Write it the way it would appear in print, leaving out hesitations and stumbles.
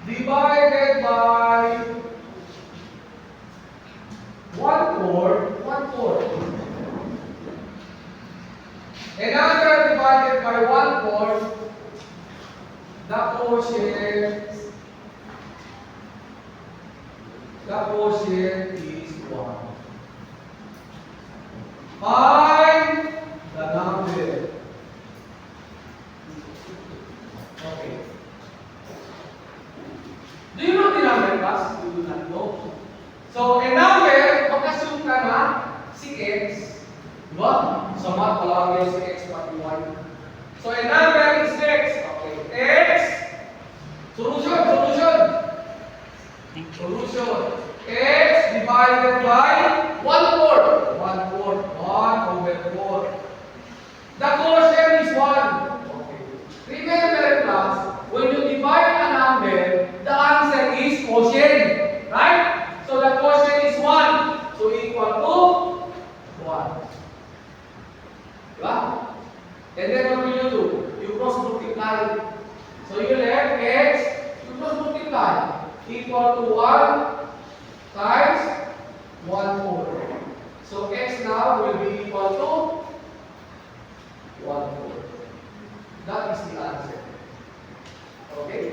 divided by 1/4, 1/4. Another divided by 1/4, the quotient is 1. Find the number. Okay. Do you know the number, class? You do not know. So, a number, mag-assume ka na si x. Diba? Sa math, palagi si x pati y. So, a number is x. Okay. X. Solution. X divided by 1/4. 1/4. 1/4. The quotient is 1. Okay. Remember, class, when you divide a number, the answer is quotient. Right? So the quotient is 1. So equal to 1. Diba? And then what will you do? You cross multiply. So you have x, you cross multiply. Equal to 1 times 1/4. So x now will be equal to 1/4. That is the answer. Okay?